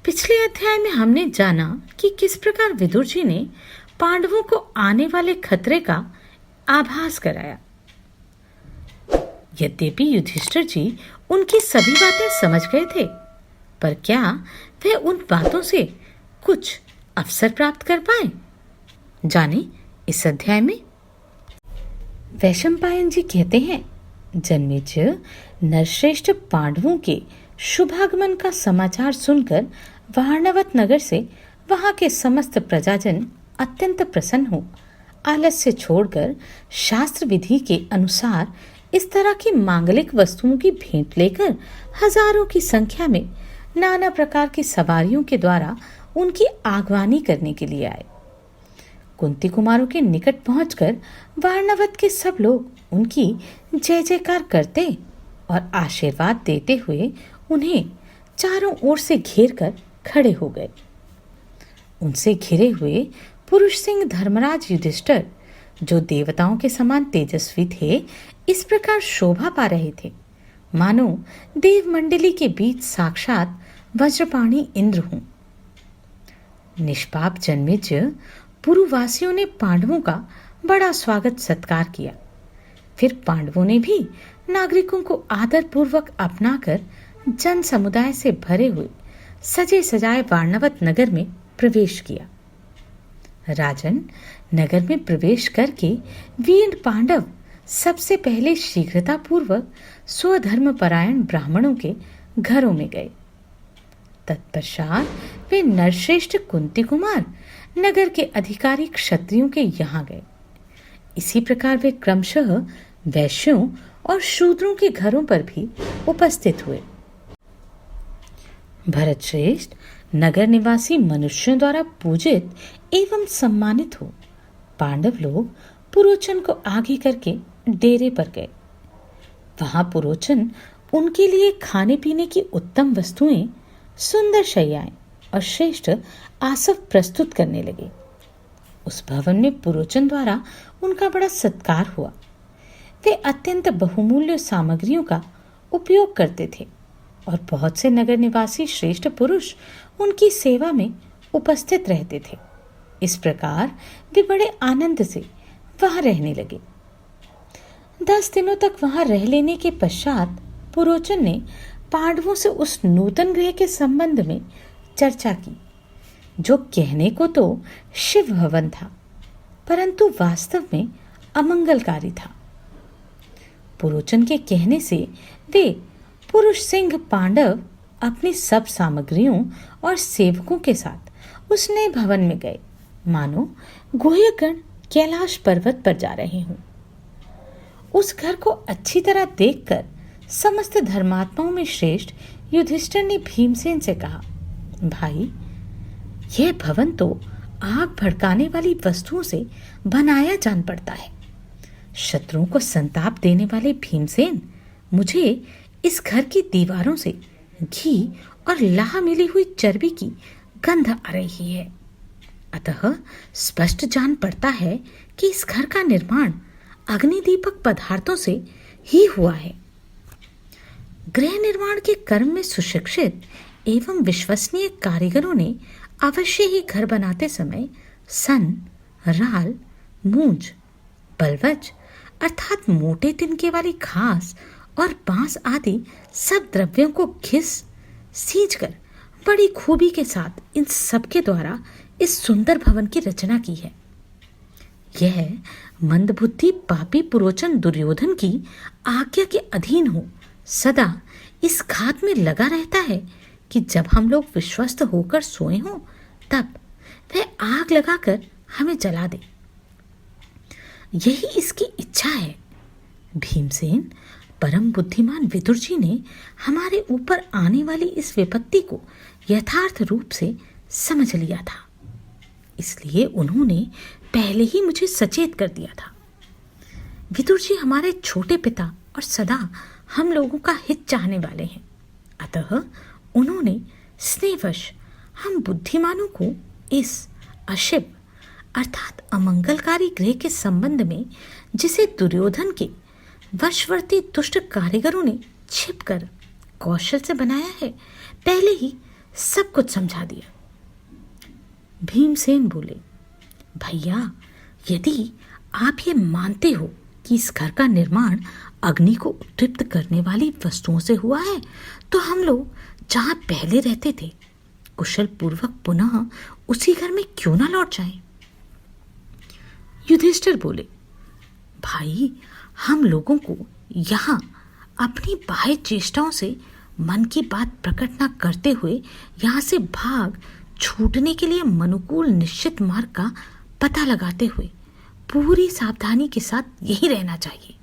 पिछले अध्याय में हमने जाना कि किस प्रकार विदुर जी ने पांडवों को आने वाले खतरे का आभास कराया। यद्यपि युधिष्ठिर जी उनकी सभी बातें समझ गए थे, पर क्या वे उन बातों से कुछ अवसर प्राप्त कर पाए? जाने इस अध्याय में। वैशंपायन जी कहते हैं, जन्मेजय नरश्रेष्ठ पांडवों के शुभागमन का समाचार सुनकर वारणवत नगर से वहां के समस्त प्रजाजन अत्यंत प्रसन्न हो आलस्य छोड़कर शास्त्र विधि के अनुसार इस तरह की मांगलिक वस्तुओं की भेंट लेकर हजारों की संख्या में नाना प्रकार की सवारियों के द्वारा उनकी आगवानी करने के लिए आए। कुंती कुमारों के निकट पहुंचकर वारणवत के सब लोग उनकी जय जयकार करते और आशीर्वाद देते हुए उन्हें चारों ओर से घेर कर खड़े हो गए। उनसे घिरे हुए पुरुष सिंह धर्मराज युधिष्ठिर, जो देवताओं के समान तेजस्वी थे, इस प्रकार शोभा पा रहे थे मानो देव मंडली के बीच साक्षात वज्रपाणी इंद्र हों। निष्पाप जन्मेजय पुरुवासियों ने पांडवों का बड़ा स्वागत सत्कार किया। फिर पांडवों ने भी नागरिकों को आदर पूर्वक अपनाकर जन समुदाय से भरे हुए सजे सजाए वारणवत नगर में प्रवेश किया। राजन, नगर में प्रवेश करके वीर पांडव सबसे पहले शीघ्रता पूर्वक स्वधर्म परायण ब्राह्मणों के घरों में गए। तत्पश्चात वे नरश्रेष्ठ कुंती कुमार नगर के अधिकारी क्षत्रियों के यहाँ गए। इसी प्रकार वे क्रमशः वैश्यों और शूद्रों के घरों पर भी उपस्थित हुए। भरत श्रेष्ठ नगर निवासी मनुष्यों द्वारा पूजित एवं सम्मानित हो पांडव लोग पुरोचन को आगे करके डेरे पर गए। वहां पुरोचन उनके लिए खाने पीने की उत्तम वस्तुएं, सुंदर शैयाएं और श्रेष्ठ आसव प्रस्तुत करने लगे। उस भवन में पुरोचन द्वारा उनका बड़ा सत्कार हुआ। वे अत्यंत बहुमूल्य सामग्रियों का उपयोग करते थे और बहुत से नगर निवासी श्रेष्ठ पुरुष उनकी सेवा में उपस्थित रहते थे। इस प्रकार वे बड़े आनंद से वहां रहने लगे। 10 दिनों तक वहां रह लेने के पश्चात पुरोचन ने पांडवों से उस नूतन गृह के संबंध में चर्चा की, जो कहने को तो शिव भवन था, परंतु वास्तव में अमंगलकारी था। पुरोचन के कहने से वे पुरुष सिंह पांडव अपनी सब सामग्रियों और सेवकों के साथ उस नए भवन में गए मानो गुह्यगण कैलाश पर्वत पर जा रहे हों। उस घर को अच्छी तरह देखकर समस्त धर्मात्माओं में श्रेष्ठ युधिष्ठिर ने भीमसेन से कहा, भाई, यह भवन तो आग भड़काने वाली वस्तुओं से बनाया जान पड़ता है। शत्रुओं को संताप देने वाले भीमसेन, मुझे इस घर की दीवारों से घी और लाह मिली हुई चर्बी की गंध आ रही है। अतः स्पष्ट जान पड़ता है कि इस घर का निर्माण अग्निदीपक पदार्थों से ही हुआ है। गृह निर्माण के कर्म में सुशिक्षित एवं विश्वसनीय कारीगरों ने अवश्य ही घर बनाते समय सन, राल, मूंज, बलवज अर्थात मोटे तिनके वाली घास और बांस आदि सब द्रव्यों को घिस सींच कर बड़ी खूबी के साथ इन सब के द्वारा इस सुंदर भवन की रचना की है। यह मंदबुद्धि पापी पुरोचन दुर्योधन की आज्ञा के अधीन हो सदा इस घात में लगा रहता है कि जब हम लोग विश्वस्त होकर सोए हों तब वह आग लगाकर हमें जला दे। यही इसकी इच्छा है। भीमसेन, परम बुद्धिमान विदुर जी ने हमारे ऊपर आने वाली इस विपत्ति को यथार्थ रूप से समझ लिया था, इसलिए उन्होंने पहले ही मुझे सचेत कर दिया था। विदुर जी हमारे छोटे पिता और सदा हम लोगों का हित चाहने वाले हैं, अतः उन्होंने स्नेहवश हम बुद्धिमानों को इस अशिव अर्थात अमंगलकारी गृह के संबंध में, जिसे दुर्योधन के वशवर्ती दुष्ट कारीगरों ने छिपकर कौशल से बनाया है, पहले ही सब कुछ समझा दिया। भीमसेन बोले, भैया, यदि आप ये मानते हो कि इस घर का निर्माण अग्नि को उत्तप्त करने वाली वस्तुओं से हुआ है, तो हम लोग जहां पहले रहते थे कुशल पूर्वक पुनः उसी घर में क्यों ना लौट जाएं? युधिष्ठिर बोले, भाई, हम लोगों को यहाँ अपनी बाह्य चेष्टाओं से मन की बात प्रकट न करते हुए यहाँ से भाग छूटने के लिए अनुकूल निश्चित मार्ग का पता लगाते हुए पूरी सावधानी के साथ यही रहना चाहिए।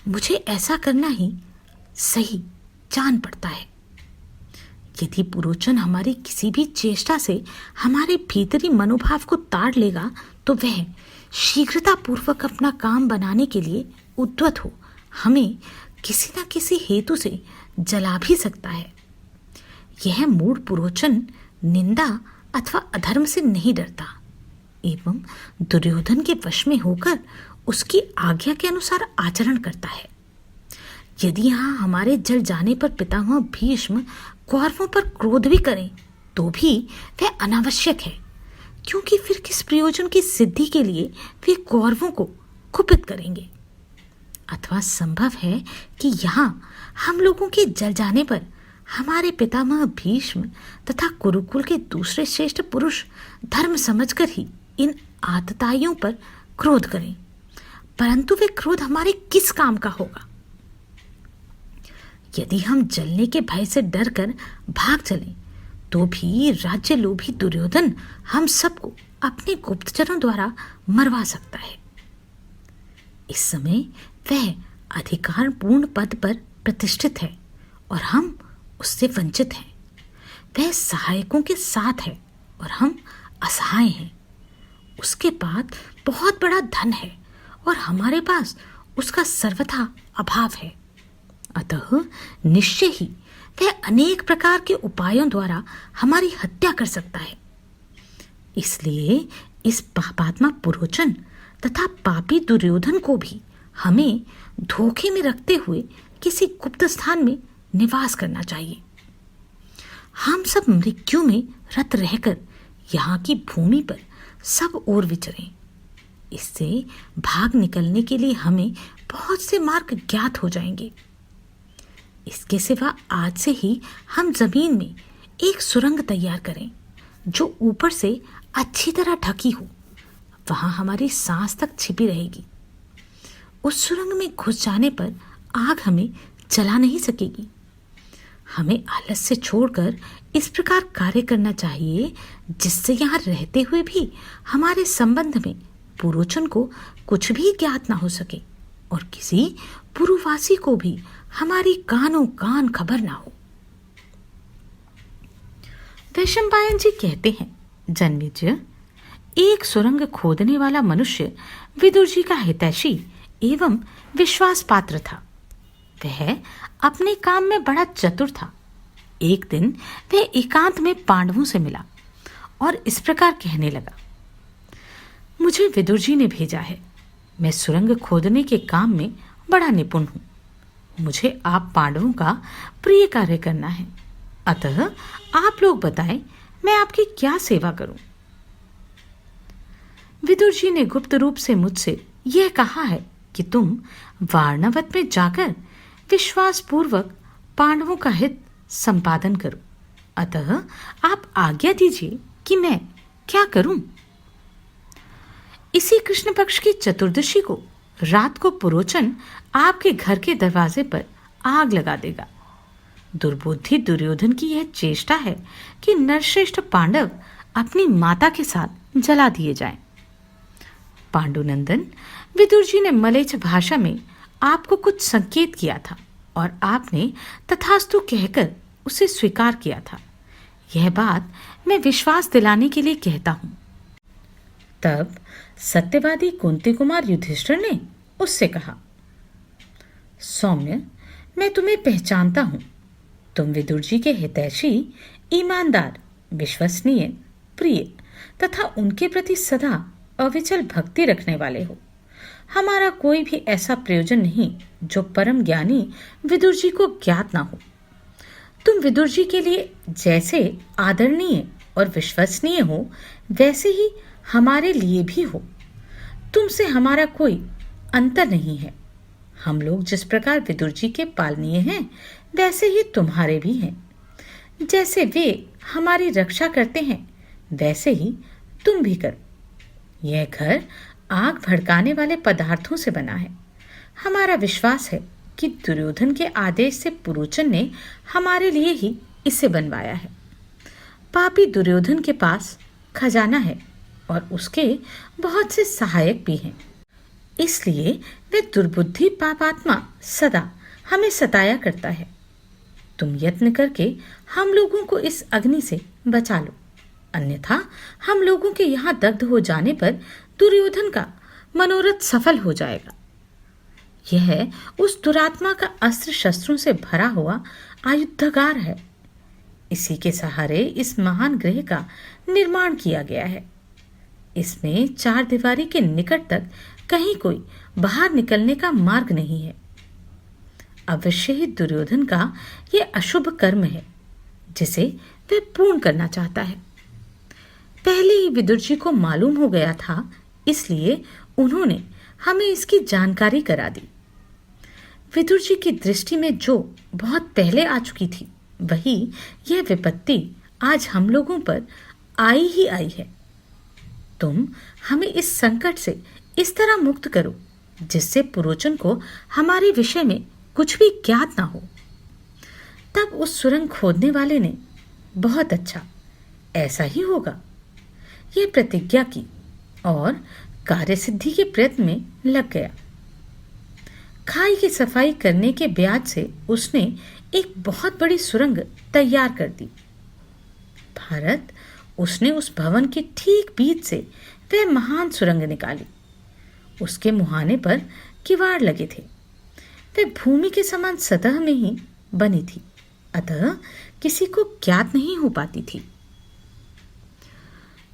मुझे ऐसा करना ही सही जान पड़ता है। यदि पुरोचन हमारी किसी भी चेष्टा से हमारे भीतरी मनोभाव को ताड़ लेगा तो वह शीघ्रता पूर्वक अपना काम बनाने के लिए उद्यत हो हमें किसी न किसी हेतु से जला भी सकता है। यह मूढ़ पुरोचन निंदा अथवा अधर्म से नहीं डरता एवं दुर्योधन के वश में होकर उसकी आज्ञा के अनुसार आचरण करता है। यदि यहाँ हमारे जल जाने पर पितामह भीष्म कौरवों पर क्रोध भी करें तो भी वह अनावश्यक है, क्योंकि फिर किस प्रयोजन की सिद्धि के लिए वे कौरवों को कुपित करेंगे। अथवा संभव है कि यहाँ हम लोगों के जल जाने पर हमारे पितामह भीष्म तथा कुरुकुल के दूसरे श्रेष्ठ पुरुष धर्म समझकर ही इन आतताइयों पर क्रोध करें, परंतु वे क्रोध हमारे किस काम का होगा? यदि हम जलने के भय से डरकर भाग चलें तो भी राज्य लोभी दुर्योधन हम सबको अपने गुप्तचरों द्वारा मरवा सकता है। इस समय वह अधिकारपूर्ण पद पर प्रतिष्ठित है और हम उससे वंचित हैं। वह सहायकों के साथ है और हम असहाय हैं। उसके पास बहुत बड़ा धन है और हमारे पास उसका सर्वथा अभाव है। अतः निश्चय ही वह अनेक प्रकार के उपायों द्वारा हमारी हत्या कर सकता है। इसलिए इस पापात्मा पुरोचन तथा पापी दुर्योधन को भी हमें धोखे में रखते हुए किसी गुप्त स्थान में निवास करना चाहिए। हम सब मृत्यु में रत रहकर यहाँ की भूमि पर सब ओर विचरें। इससे भाग निकलने के लिए हमें बहुत से मार्ग ज्ञात हो जाएंगे। इसके सिवा आज से ही हम जमीन में एक सुरंग तैयार करें जो ऊपर से अच्छी तरह ढकी हो। वहां हमारी सांस तक छिपी रहेगी। उस सुरंग में घुस जाने पर आग हमें जला नहीं सकेगी। हमें आलस्य छोड़कर इस प्रकार कार्य करना चाहिए जिससे यहाँ रहते हुए भी हमारे संबंध में पुरोचन को कुछ भी ज्ञात ना हो सके और किसी पुरुवासी को भी हमारी कानों कान खबर ना हो। वैशंपायन जी कहते हैं, जन्मेजय, एक सुरंग खोदने वाला मनुष्य विदुर जी का हितैषी एवं विश्वास पात्र था। वह अपने काम में बड़ा चतुर था। एक दिन वह एकांत में पांडवों से मिला और इस प्रकार कहने लगा, मुझे विदुर जी ने भेजा है। मैं सुरंग खोदने के काम में बड़ा निपुण हूं। मुझे आप पांडवों का प्रिय कार्य करना है, अतः आप लोग बताएं मैं आपकी क्या सेवा करूं। विदुर जी ने गुप्त रूप से मुझसे यह कहा है कि तुम वारणवत में जाकर विश्वास पूर्वक पांडवों का हित संपादन करो। अतः आप आज्ञा दीजिए कि मैं क्या करूं। इसी कृष्ण पक्ष की चतुर्दशी को रात को पुरोचन आपके घर के दरवाजे पर आग लगा देगा। दुर्बुद्धि दुर्योधन की यह चेष्टा है कि नरश्रेष्ठ पांडव अपनी माता के साथ जला दिए जाएं। पांडुनंदन, विदुर जी ने मलेच्छ भाषा में आपको कुछ संकेत किया था और आपने तथास्तु कहकर उसे स्वीकार किया था। यह बात मैं विश्वास दिलाने के लिए कहता हूं। तब सत्यवादी कुंती कुमार युधिष्ठिर ने उससे कहा, सौम्य, मैं तुम्हें पहचानता हूं। तुम विदुर जी के हितैषी, ईमानदार, विश्वसनीय, प्रिय तथा उनके प्रति सदा अविचल भक्ति रखने वाले हो। हमारा कोई भी ऐसा प्रयोजन नहीं जो परम ज्ञानी विदुर जी को ज्ञात ना हो। तुम विदुर जी के लिए जैसे आदरणीय और विश्वसनीय हो, वैसे ही हमारे लिए भी हो। तुमसे हमारा कोई अंतर नहीं है। हम लोग जिस प्रकार विदुर जी के पालनीय हैं, वैसे ही तुम्हारे भी हैं। जैसे वे हमारी रक्षा करते हैं, वैसे ही तुम भी करो। यह घर आग भड़काने वाले पदार्थों से बना है। हमारा विश्वास है कि दुर्योधन के आदेश से पुरोचन ने हमारे लिए ही इसे बनवाया है। पापी दुर्योधन के पास खजाना है और उसके बहुत से सहायक भी हैं। इसलिए वे दुर्बुद्धि पापात्मा सदा हमें सताया करता है। तुम यत्न करके हम लोगों को इस अग्नि से बचा लो, अन्यथा हम लोगों के यहाँ दग्ध हो जाने पर दुर्योधन का मनोरथ सफल हो जाएगा। यह उस दुरात्मा का अस्त्र शस्त्रों से भरा हुआ आयुधागार है। इसी के सहारे इस महान गृह का निर्माण किया गया है। इसमें चार दीवारी के निकट तक कहीं कोई बाहर निकलने का मार्ग नहीं है। अवश्य ही दुर्योधन का यह अशुभ कर्म है, जिसे वह पूर्ण करना चाहता है। पहले ही विदुर जी को मालूम हो गया था, इसलिए उन्होंने हमें इसकी जानकारी करा दी। विदुर जी की दृष्टि में जो बहुत पहले आ चुकी थी, वही यह विपत्ति आज हम लोगों पर आई ही आई है। तुम हमें इस संकट से इस तरह मुक्त करो जिससे पुरोचन को हमारे विषय में कुछ भी ज्ञात ना हो। तब उस सुरंग खोदने वाले ने बहुत अच्छा, ऐसा ही होगा, यह प्रतिज्ञा की और कार्य सिद्धि के प्रयत्न में लग गया। खाई की सफाई करने के ब्याज से उसने एक बहुत बड़ी सुरंग तैयार कर दी। भारत, उसने उस भवन के ठीक बीच से वह महान सुरंग निकाली। उसके मुहाने पर किवाड़ लगे थे। वह भूमि के समान सतह में ही बनी थी, अतः किसी को ज्ञात नहीं हो पाती थी।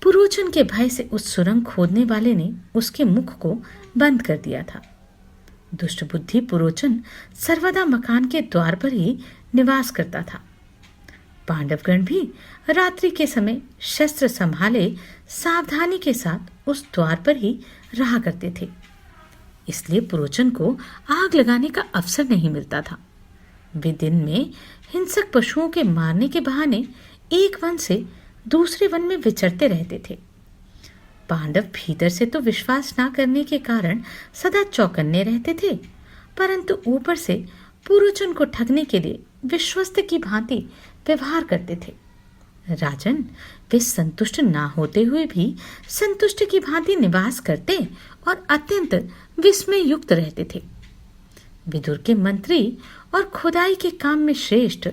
पुरोचन के भय से उस सुरंग खोदने वाले ने उसके मुख को बंद कर दिया था। दुष्ट बुद्धि पुरोचन सर्वदा मकान के द्वार पर ही निवास करता था। पांडवगण भी रात्रि के समय शस्त्र संभाले सावधानी के साथ उस द्वार पर ही रहा करते थे। इसलिए पुरोचन को आग लगाने का अवसर नहीं मिलता था। वे दिन में हिंसक पशुओं के मारने के बहाने एक वन से दूसरे वन में विचरते रहते थे। पांडव भीतर से तो विश्वास न करने के कारण सदा चौकन्ने रहते थे, परंतु ऊपर से पुरोचन को ठगने के लिए विश्वस्त की भांति व्यवहार करते थे। राजन, वे संतुष्ट ना होते हुए भी संतुष्ट की भांति निवास करते और अत्यंत विस्मय युक्त रहते थे। विदुर के मंत्री और खुदाई के काम में श्रेष्ठ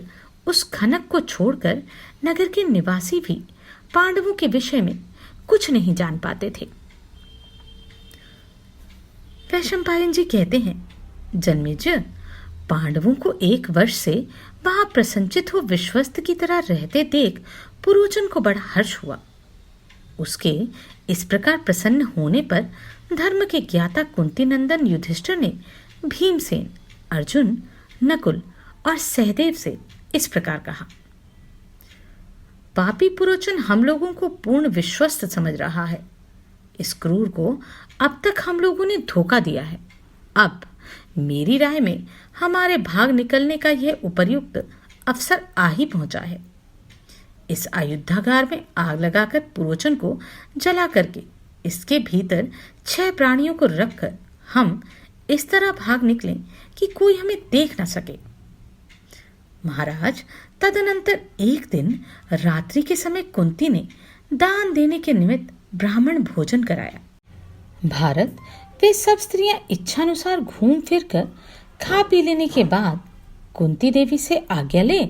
उस खनक को छोड़कर नगर के निवासी भी पांडवों के विषय में कुछ नहीं जान पाते थे। वैशंपायन जी कहते हैं, जन्मेजय, पांडवों को 1 वर्ष से वहां प्रसन्नचित हो विश्वस्त की तरह रहते देख पुरोचन को बड़ा हर्ष हुआ। उसके इस प्रकार प्रसन्न होने पर धर्म के ज्ञाता कुंती नंदन युधिष्ठिर ने भीमसेन, अर्जुन, नकुल और सहदेव से इस प्रकार कहा, पापी पुरोचन हम लोगों को पूर्ण विश्वस्त समझ रहा है। इस क्रूर को अब तक हम लोगों ने धोखा दिया है। अब मेरी राय में हमारे भाग निकलने का यह उपर्युक्त अवसर आ ही पहुंचा है। इस अयुद्धागार में आग लगाकर पुरोचन को जला करके इसके भीतर 6 प्राणियों को रखकर हम इस तरह भाग निकलें कि कोई हमें देख न सके। महाराज, तदनंतर एक दिन रात्रि के समय कुंती ने दान देने के निमित्त ब्राह्मण भोजन कराया। भारत, वे सब स्त्रियां इच्छानुसार घूम फिर कर खा पी लेने के बाद कुंती देवी से आज्ञा ले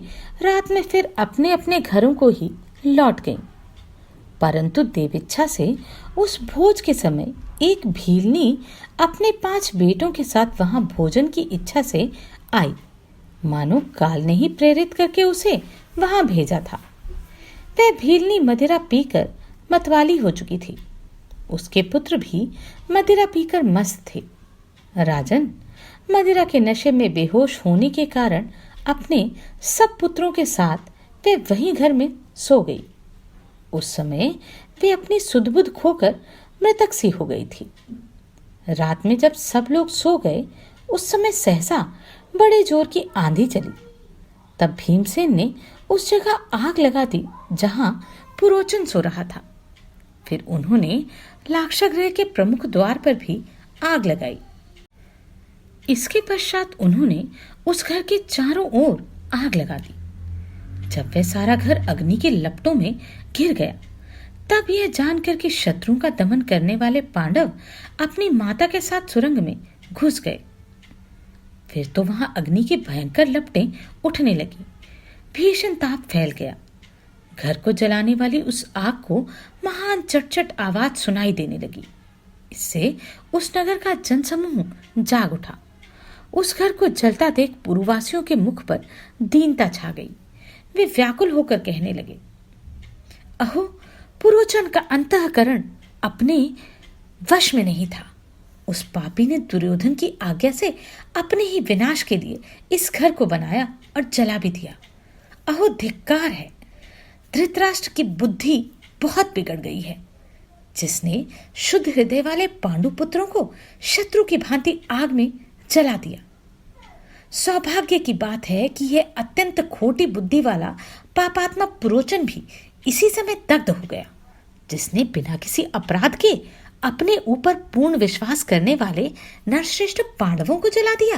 रात में फिर अपने अपने घरों को ही लौट गईं। परंतु देवेच्छा से उस भोज के समय एक भीलनी अपने 5 बेटों के साथ वहां भोजन की इच्छा से आई, मानो काल ने ही प्रेरित करके उसे वहां भेजा था। वह भीलनी मदिरा पीकर मतवाली हो चुकी थी। उसके पुत्र भी मदिरा पीकर मस्त थे। राजन, मदिरा के नशे में बेहोश होने के कारण अपने सब पुत्रों के साथ वे वहीं घर में सो गई। उस समय वे अपनी सुध-बुध खोकर मृतक सी हो गई थी। रात में जब सब लोग सो गए, उस समय सहसा बड़े जोर की आंधी चली। तब भीमसेन ने उस जगह आग लगा दी जहां पुरोचन सो रहा था। फिर उन्होंने लाक्षागृह के प्रमुख द्वार पर भी आग लगाई। इसके पश्चात उन्होंने उस घर के चारों ओर आग लगा दी। जब वह सारा घर अग्नि के लपटों में घिर गया, तब यह जानकर कि शत्रुओं का दमन करने वाले पांडव अपनी माता के साथ सुरंग में घुस गए। फिर तो वहां अग्नि की भयंकर लपटें उठने लगी। भीषण ताप फैल गया। घर को जलाने वाली उस आग को महान चटचट आवाज सुनाई देने लगी। इससे उस नगर का जनसमूह जाग उठा। उस घर को जलता देख पुरवासियों के मुख पर दीनता छा गई। वे व्याकुल होकर कहने लगे, अहो, पुरोचन का अंतःकरण अपने वश में नहीं था। उस पापी ने दुर्योधन की आज्ञा से अपने ही विनाश के लिए इस घर को बनाया और जला भी दिया। अहो, धिक्कार है। धृतराष्ट्र की बुद्धि बहुत बिगड़ गई है, जिसने शुद्ध हृदय वाले पांडु पुत्रों को शत्रु की भांति आग में जला दिया। सौभाग्य की बात है कि यह अत्यंत खोटी बुद्धि वाला पापात्मा पुरोचन भी इसी समय दग्ध हो गया, जिसने बिना किसी अपराध के अपने ऊपर पूर्ण विश्वास करने वाले नरश्रेष्ठ पांडवों को जला दिया।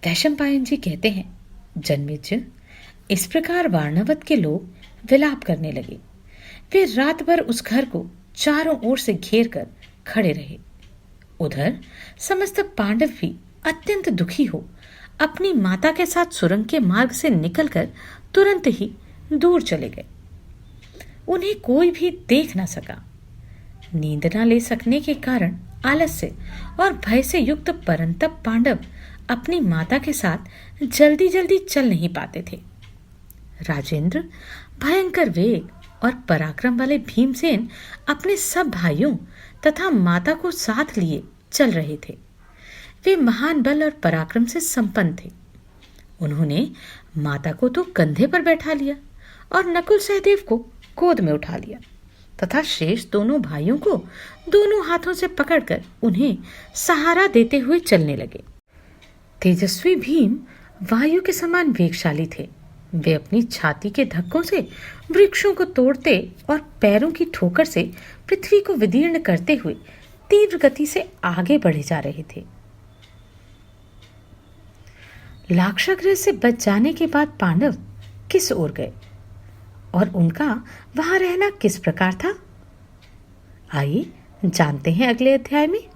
वैशंपायन जी कहते हैं, जन्मेजय, इस प्रकार वार्णवत के लोग विलाप करने लगे। वे रात भर उस घर को चारों ओर से घेर कर खड़े रहे। उधर समस्त पांडव भी अत्यंत दुखी हो अपनी माता के साथ सुरंग के मार्ग से निकलकर तुरंत ही दूर चले गए। उन्हें कोई भी देख न सका। नींद न ले सकने के कारण आलस्य और भय से युक्त परंतप पांडव अपनी माता के साथ जल्दी जल्दी चल नहीं पाते थे। राजेंद्र भयंकर वेग और पराक्रम वाले भीमसेन अपने सब भाइयों तथा माता को साथ लिए चल रहे थे। वे महान बल और पराक्रम से संपन्न थे। उन्होंने माता को तो कंधे पर बैठा लिया और नकुल सहदेव को गोद में उठा लिया तथा शेष दोनों भाइयों को दोनों हाथों से पकड़कर उन्हें सहारा देते हुए चलने लगे। तेजस्वी भीम वायु के समान वेगशाली थे। वे अपनी छाती के धक्कों से वृक्षों को तोड़ते और पैरों की ठोकर से पृथ्वी को विदीर्ण करते हुए तीव्र गति से आगे बढ़े जा रहे थे। लाक्षागृह से बच जाने के बाद पांडव किस ओर गए और उनका वहां रहना किस प्रकार था, आइए जानते हैं अगले अध्याय में।